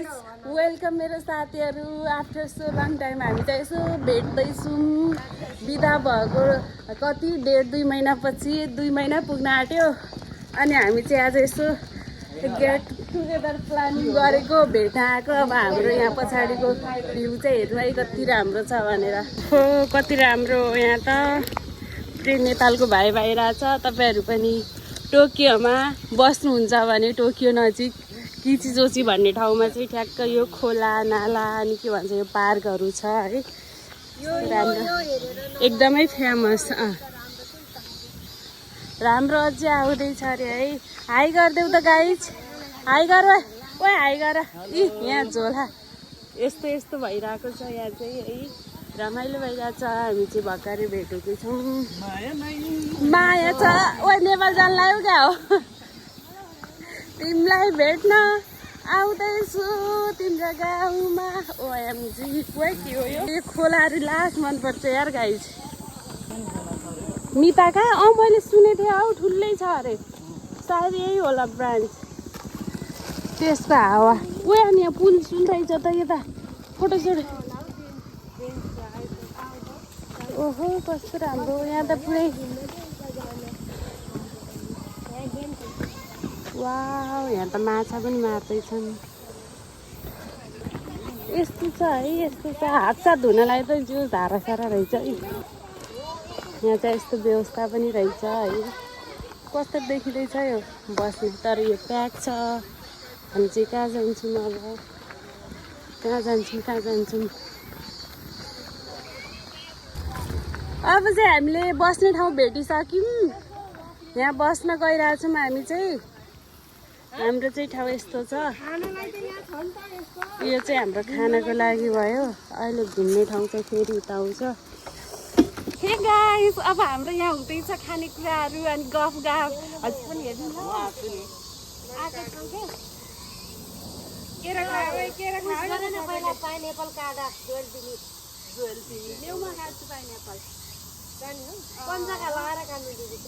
Guys, welcome मेरो साथीहरू। After so long time हामी चाहिँ यसो भेट्दैछौँ। बिदा भएको कति 1.5-2 महिनापछि 2 महिना पुग्न आँट्यो अनि हामी चाहिँ आज यसो गेट टुगेदर प्लानिङ गरेको, भेट्न आएको। अब हाम्रो यहाँ पछाडिको भ्यू चाहिँ हेर्नु है कति राम्रो छ भनेर। हो कति राम्रो यहाँ त नेपालको भाइ भइरहेछ। तपाईँहरू पनि टोकियोमा बस्नुहुन्छ भने टोकियो नजिक किचिजोची भन्ने ठाउँमा चाहिँ ठ्याक्क यो खोला नाला अनि के भन्छ यो पार्कहरू छ है। राम्रो एकदमै फेमस। राम्रो अझै आउँदैछ अरे है। हाई गरिदेऊ त गाइज, हाई गर ओए, हाई गर। यहाँ झोला यस्तो यस्तो भइरहेको छ यहाँ चाहिँ है, रमाइलो भइरहेछ। हामी चाहिँ भर्खरै भेटेको छौँ। माया छ ओए, नेपाल जान लाग्यो क्या हो। तिमीलाई भेट्न आउँदैछु तिम्रो गाउँमा। ओएमजी के हो यो खोलाहरू लास्ट मनपर्छ यार गाइज। मिता कहाँ? मैले सुनेको थिएँ हौ ठुलै छ अरे, सायद यही होला ब्रान्च। त्यसको हावा ओ अनि यहाँ पुल सुन रहेछ त यता फोटोसोट। ओहो कस्तो राम्रो यहाँ त पुरै। वाउ यहाँ त माछा पनि मार्दैछन्। यस्तो छ है, यस्तो छ। हातसात धुनलाई त जिउ धारा सारा रहेछ है। यहाँ चाहिँ यस्तो व्यवस्था पनि रहेछ है। कस्तो देखिँदैछ यो बस्ने, तर यो प्याक छ। हामी चाहिँ कहाँ जान्छौँ अब, कहाँ जान्छौँ अब चाहिँ हामीले बस्ने ठाउँ भेटिसक्यौँ। यहाँ बस्न गइरहेछौँ हामी चाहिँ। हाम्रो चाहिँ ठाउँ यस्तो छ। यो चाहिँ हाम्रो खानाको लागि भयो। अहिले घुम्ने ठाउँ चाहिँ फेरि उता आउँछ। हे गाइस, अब हाम्रो यहाँ हुँदैछ खानेकुराहरू अनि गफ हजुर पनि हेर्नु न। पाइनएप्पल काँडा ल्याउमा खान्छु पाइनएप्पल। पन्जाका लगाएर खानु दिदी।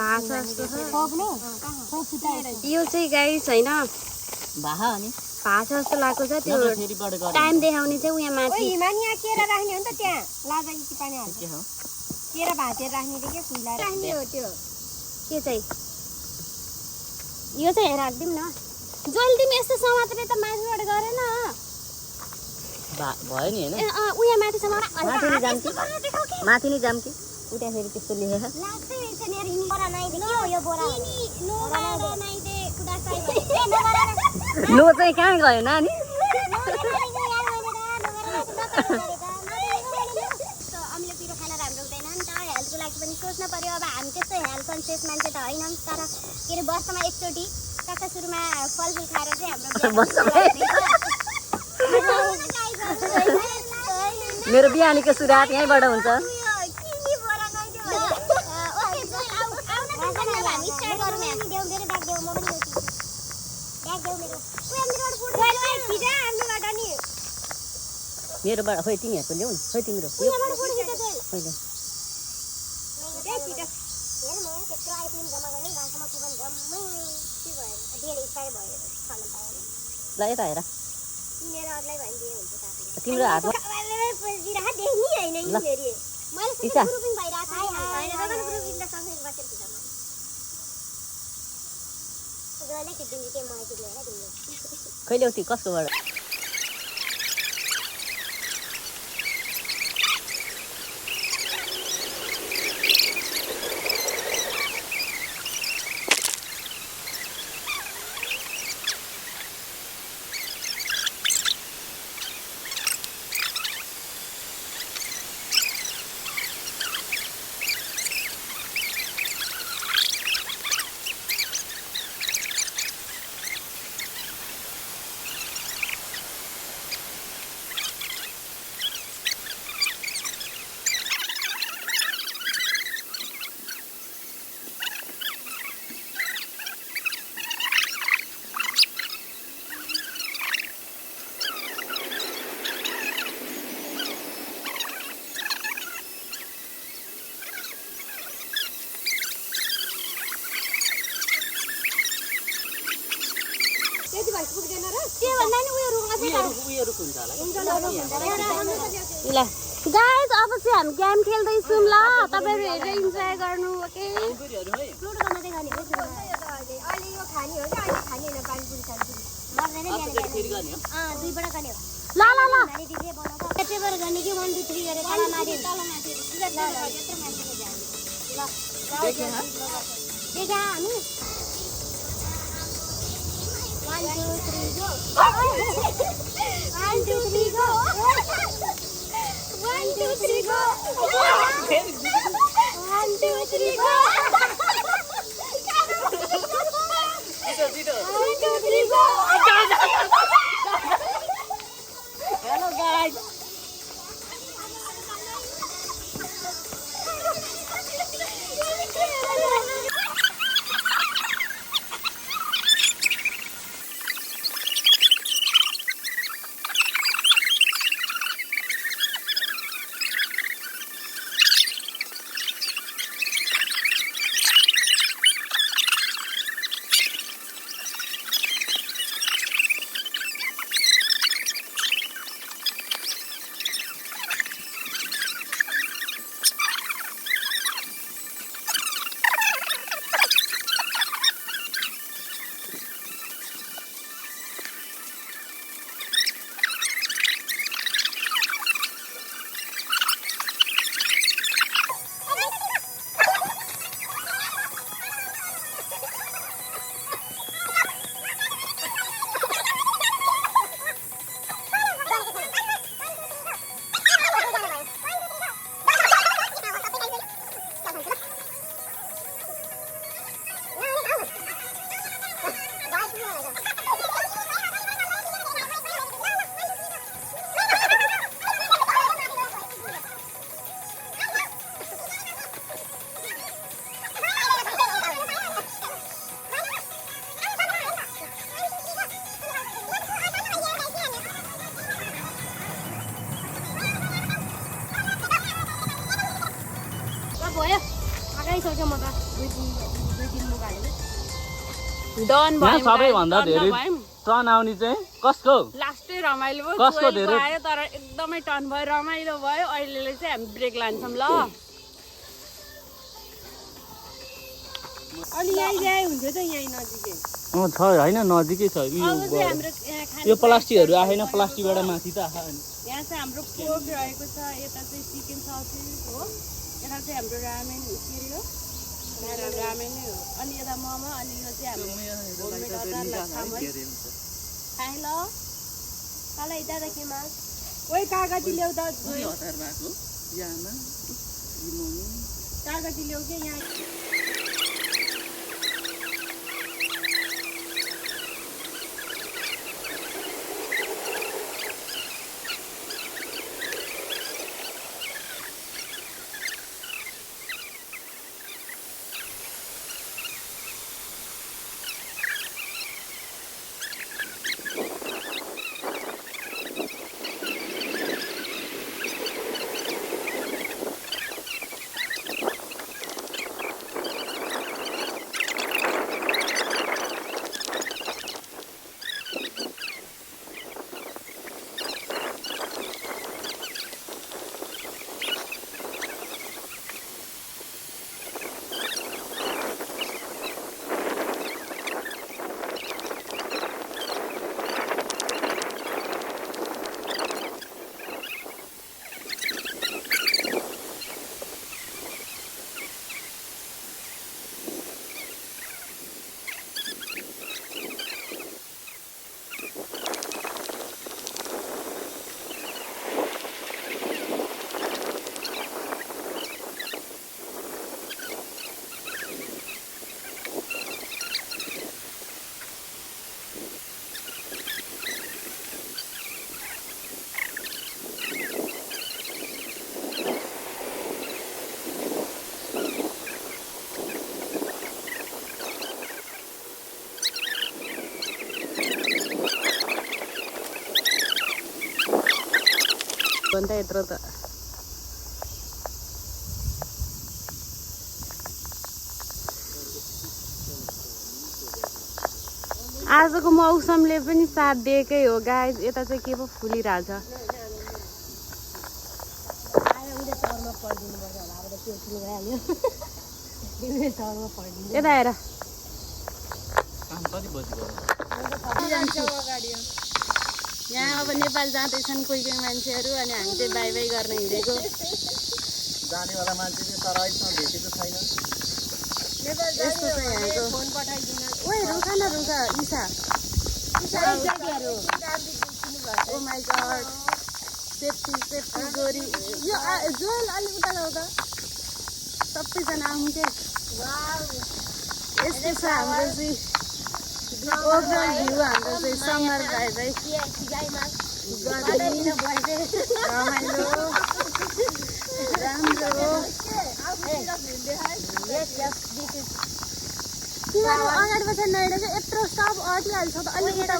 भाषा जस्तो छ यो चाहिँ गाइस हैन भाहा अनि भाषा जस्तो लागेको छ त्यो टाइम देखाउने चाहिँ उहाँ माथि हिमानी यहाँ केरा राख्ने हो नि त त्यहाँ लाजा कि पानी हाल्छ के हो केरा भातेर राख्ने रे के फुला राख्ने हो त्यो के चाहिँ यो चाहिँ राखिदिउँ न जहिले तिमी यस्तो समातेर त माथिबाट गरेन भयो नि हैन उहाँ माथिसम्म माथि नि जाम कि माथि नि जाम कि उता फेरि त्यस्तो लेखेछ लाग्दै रहेछ नि यार बोरा नाइदे के हो यो बोरा नो बोरा नाइदे कुदा साइड ए नो बोरा नो चाहिँ कहाँ गयो नानी अम्ले पिरो खाना राम्रो हुँदैन नि त हेल्थको लागि पनि सोच्न पर्यो अब हामी त्यस्तो हेल्थ कन्सियस मान्छे त हैनौँ तर के अरे वर्षमा एकचोटि कक्षा सुरुमा फलफुल खाएर चाहिँ हाम्रो मेरो बिहानीको सुरुवात यहीँबाट हुन्छ मेरोबाट खोइ तिमीहरूको ल्याउ न खोइ तिम्रो ल यता हेर तिम्रो हातमा खै ल्याउ ती कसकोबाट ल गाइस अब चाहिँ हामी गेम खेल्दैछौँ ल तपाईहरु हेरेर इन्जोय गर्नु ओके ल ल ल One, two, three, go! One, two, three, go! One, two, three, go! One, two, three, go! Hello guys. भयो अगाडि सोच्यो म त डन यहाँ भयो सबैभन्दा धेरै टर्न आउने चाहिँ कसको लास्टै रमाइलो भयो कसको कोही धेरै? आयो तर एकदमै टर्न भयो रमाइलो भयो अहिले चाहिँ हामी ब्रेक लान्छौँ ल अनि यहीँ हुन्थ्यो त यहीँ नजिकै छ होइन नजिकै छ अब चाहिँ हाम्रो यहाँ खाने यो प्लास्टिकहरू आएन प्लास्टिकबाट माथि त आयो नि यहाँ चाहिँ हाम्रो पोर्क रहेको छ यता चाहिँ चिकन ससेज हो यता चाहिँ हाम्रो रामेन के अरे हो रामेन नै हो अनि यता मोमो अनि यो चाहिँ हाम्रो होममेड अचार लाछामन खाए ल Kalau itu ada kimas. ओइ कागजी ल्याउ त हतार भएको यामा लिमोनी कागजी ल्याउ के यहाँ भन्दा यत्रो त आजको मौसमले पनि साथ दिएकै हो गाइस यता चाहिँ के पो फुलिरहेछ यता हेर कति बजी गयो यहाँ अब नेपाल जाँदैछन् कोही कोही मान्छेहरू अनि हामी चाहिँ बाई बाई गर्न हिँडेको जानेवाला मान्छे चाहिँ तर अहिलेसम्म भेटेको छैन यस्तो छ यहाँको ओइ रुखा न रुखा ईशा ओ माई गड सेफ्टी गोरी यो जोल अलिक उता गाउँ त सबैजना आउँ के यस्तो छ हाम्रो चाहिँ ओभरअल भ्यू हाम्रो चाहिँ समर बाई बाई रमाइलो राम्रो तिमीहरू अगाडि पछाडि नहिँडेको यत्रो सब अटिहाल्छ त अलिक यता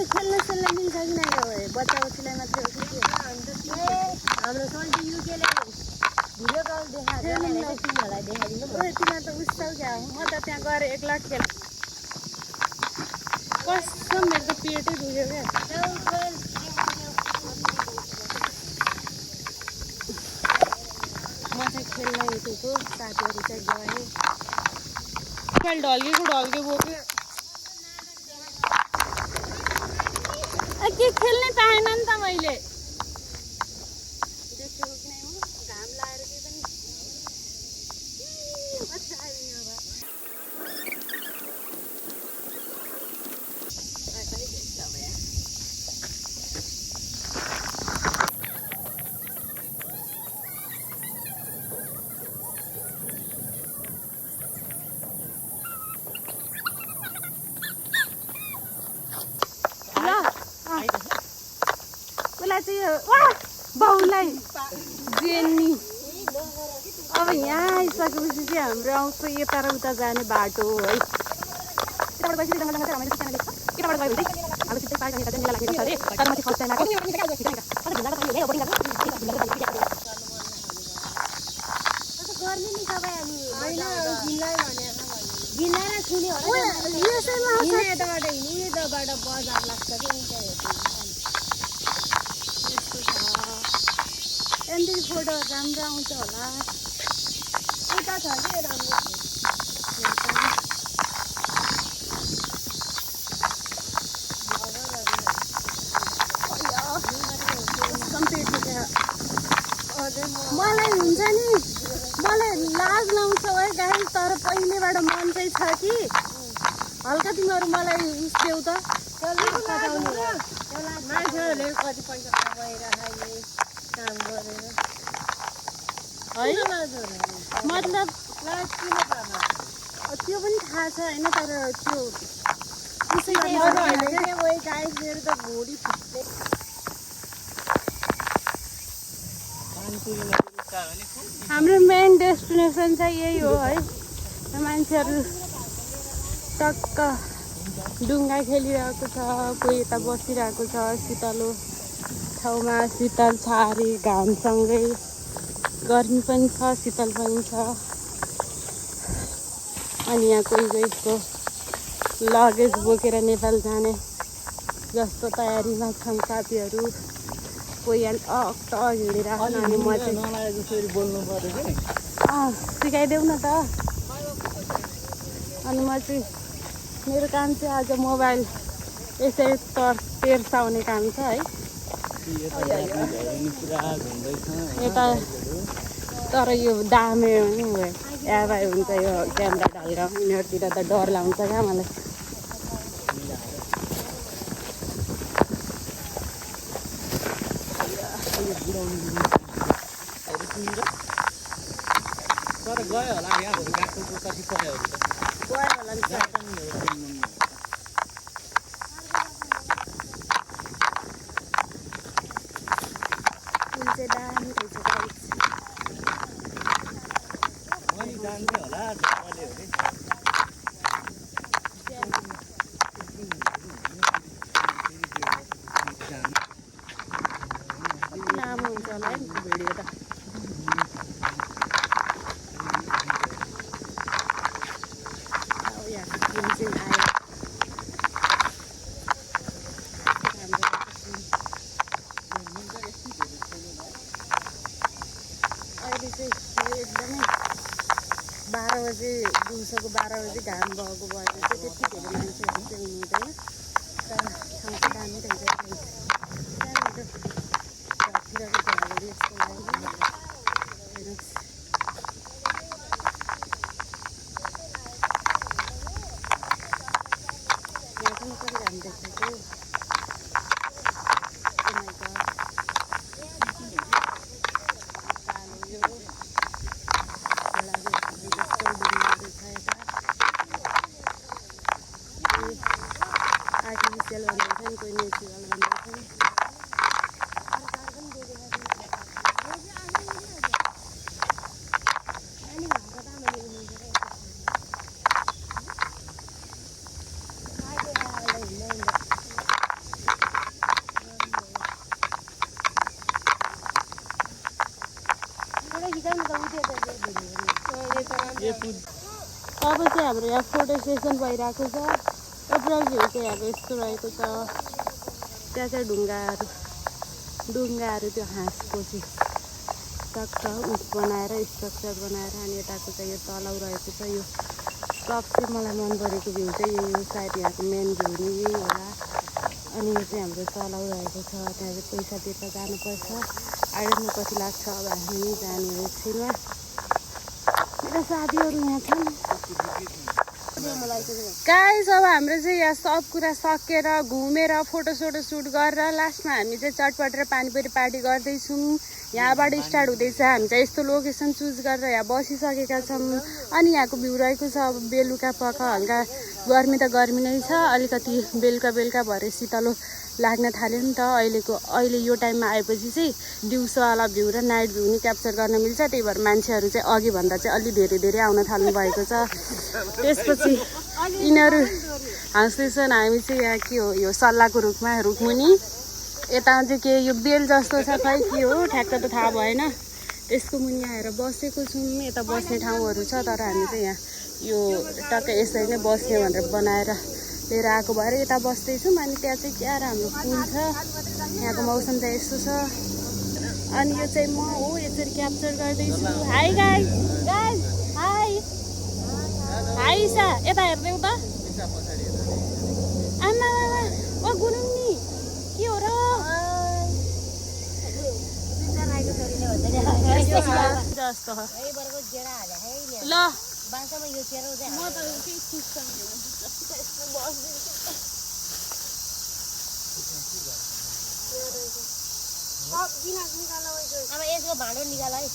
खेल्न सेल्न मिल्छ कि नै बच्चा बच्चीलाई मात्रै हो कि हाम्रो सोल्टी युकेले भिडियो कल देखाएको तिमीहरूलाई देखाइदिनु तिमीहरू त उस्तो क्या म त त्यहाँ गएर एक्ला खेल कसम मेरो त पेटै दुख्यो क्या म चाहिँ खेल्न हिँडेको साथीहरू चाहिँ गएँ खेल ढल्केको बोक्यो के खेल्नै पाएन नि त मैले देखेको कि नै म घाम लाएर केही पनि मजा आयो यहाँ बाउलाई जेनी। अब यहाँ आइसकेपछि चाहिँ हाम्रो आउँछ यता र उता जाने बाटो है। यहाँदेखि फोटो राम्रो आउँछ होला। उता छ कि राम्रो मलाई हुन्छ नि, मलाई लाज लाउँछ है गाई, तर पहिलेबाट मन चाहिँ छ कि हल्का तिमीहरू मलाई उस देऊ त। मान्छेहरूले कति पैसा कमाएर खाइले काम गरेर है मतलब त्यो पनि थाहा छ होइन, तर त्यो मेरो त भुँडी फुट्दै। हाम्रो मेन डेस्टिनेसन चाहिँ यही हो है। मान्छेहरू टक्क डुङ्गा खेलिरहेको छ, कोही यता बसिरहेको छ शीतलो ठाउँमा। शीतल छ अरे घामसँगै, गर्मी पनि छ शीतल पनि छ। अनि यहाँ कोही कोहीको लगेज बोकेर नेपाल जाने जस्तो तयारीमा छन् साथीहरू। कोही हिँडिरहेको छ। अनि म चाहिँ बोल्नु पर्यो कि सिकाइदेऊ न त। अनि म चाहिँ मेरो काम चाहिँ आज मोबाइल यसरी तेर्साउने काम छ है। यता तर यो दामे नि एभाइ हुन्छ यो क्यामेरा ढल्का। यिनीहरूतिर त डर लाग्छ क्या मलाई। तर गयो होला यहाँहरू गएको कति पऱ्यो गयो होला नि त। कुन चाहिँ दामी रहेछ गाइस। जान्छ होला लामो हुन्छ होला है भिडियो त। अहिले चाहिँ एकदमै 12 बजे दिउँसोको 12 बजे घाम भएको भएर चाहिँ त्यतिखेर मान्छेहरू चाहिँ हुनुहुँदैन। तर ठाउँ चाहिँ दामी रहेछ। घरतिरको झ्यालहरू यस्तो लाग्यो। हेर्नुहोस् यहाँ पनि कति घाम देख्दैछु। आर्टिफिसियल भन्दैछन्, कोही नेचुरल भन्दैछन्। अब चाहिँ हाम्रो यहाँ फोटो सेसन भइरहेको छ। ओभरअल भ्यू चाहिँ अब यस्तो रहेको छ। त्यहाँ चाहिँ ढुङ्गाहरू त्यो हाँसको चाहिँ टक्क उस बनाएर स्ट्रक्चर बनाएर। अनि यताको चाहिँ यो तलाउ रहेको छ। यो सबसे मलाई मन परेको भ्यू चाहिँ यही हो। सायद यहाँको मेन भ्यू नै यही होला। अनि यो चाहिँ हाम्रो तलाउ रहेको छ। त्यहाँ चाहिँ पैसा तिर्न जानुपर्छ। आइडन कति लाग्छ, अब हामी जाने छैन। मेरा साथीहरू यहाँ छन्। गाइस अब हाम्रो चाहिँ यहाँ सब कुरा सकेर घुमेर फोटोसोटो सुट गरेर लास्टमा हामी चाहिँ चटपट र पानीपुरी पार्टी गर्दैछौँ। यहाँबाट स्टार्ट हुँदैछ। हामी चाहिँ यस्तो लोकेसन चुज गरेर यहाँ बसिसकेका छौँ। अनि यहाँको भ्यू रहेको छ। अब बेलुका पख हल्का गर्मी त गर्मी नै छ, अलिकति बेलुका भएर शीतलो लाग्न थाल्यो नि त। अहिले यो टाइममा आएपछि चाहिँ दिउँसोवाला भ्यू र नाइट भ्यू नि क्याप्चर गर्न मिल्छ। त्यही भएर मान्छेहरू चाहिँ अघिभन्दा चाहिँ अलि धेरै आउन थाल्नु भएको छ। त्यसपछि यिनीहरू हाँस्दैछन्। हामी चाहिँ यहाँ के हो, यो सल्लाहको रुखमुनि यता चाहिँ के यो बेल जस्तो छ, खै के हो ठ्याक्क त थाहा भएन। त्यसको मुनि आएर बसेको छौँ। यता बस्ने ठाउँहरू छ, तर हामी चाहिँ यहाँ यो टक्कै यसरी नै बस्ने भनेर बनाएर लिएर आएको भएर यता बस्दैछौँ। अनि त्यहाँ चाहिँ क्या हाम्रो पुल छ। यहाँको मौसम चाहिँ यस्तो छ। अनि यो चाहिँ म हो, यसरी क्याप्चर गर्दैछु। हाई गाइस, हाई हाई सा, यता हेर्दै त आमा ओ गुरुङ नि के हो र जस्तो ल म त केही खुस अब यसको भाँडो निकाल है।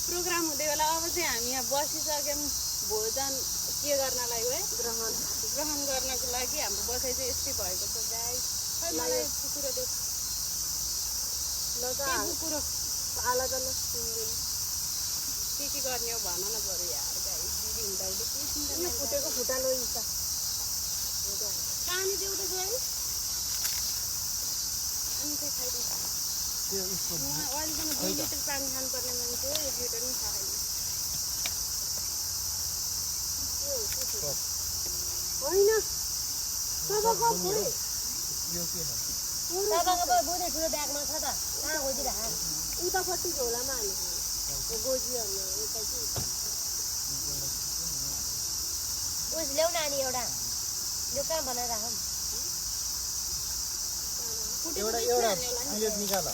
प्रोग्राम हुँदै बेला अब चाहिँ हामी यहाँ बसिसक्यौँ भोजन के गर्नलाई हो है, ग्रहण गर्नको लागि। हाम्रो बसाइ चाहिँ यस्तै भएको छ गाइस। मलाई कुकुरो देऊ ल त कुकुरो आला त ल के गर्ने हो भन न बरु यार गाइस। दिदी हुँदाखेरि के चिन्ता फुटेको खुट्टा लोइन्छ। पानी देऊ त गए अनि चाहिँ खाइदिन्छ। अहिलेसम्म 2 लिटर पानी खानुपर्ने मान्छे 1 लिटर पनि खाएन। होइन सबको फुले तपाईँको बुझे ठुलो ब्यागमा छ त, कहाँ खोजिरह उतापट्टि झोलामा हाल्नु गोजीहरूमा उता कि उस ल्याउ नानी एउटा यो कहाँ बनाएर राखौँ। एउटा प्लेट निकाल।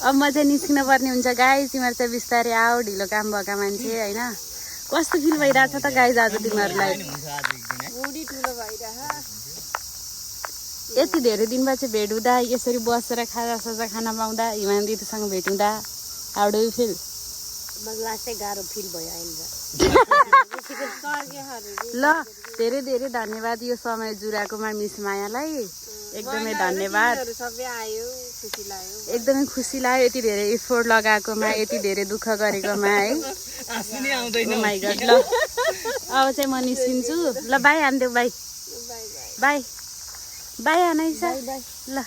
अब म चाहिँ निस्किन पर्ने हुन्छ गाई। तिमीहरू चाहिँ बिस्तारै आऊ, ढिलो काम भएका मान्छे होइन। कस्तो फिल भइरहेछ त गाई आज तिमीहरूलाई? यति धेरै दिनमा चाहिँ भेट हुँदा, यसरी बसेर खाजा खान पाउँदा, हिमान दिदीसँग भेट हुँदा हाउ डु यु फिल? मलाई चाहिँ गाह्रो फिल भयो अहिले। ल धेरै धन्यवाद यो समय जुराकोमा मिस मायालाई। एकदमै धन्यवाद। एकदमै खुसी लाग्यो यति धेरै एफोर्ट लगाएकोमा, यति धेरै दुःख गरेकोमा है। My god. ल अब चाहिँ म निस्किन्छु। ल बाई हान्देऊ, बाई बाई बाई आनाइसा। ल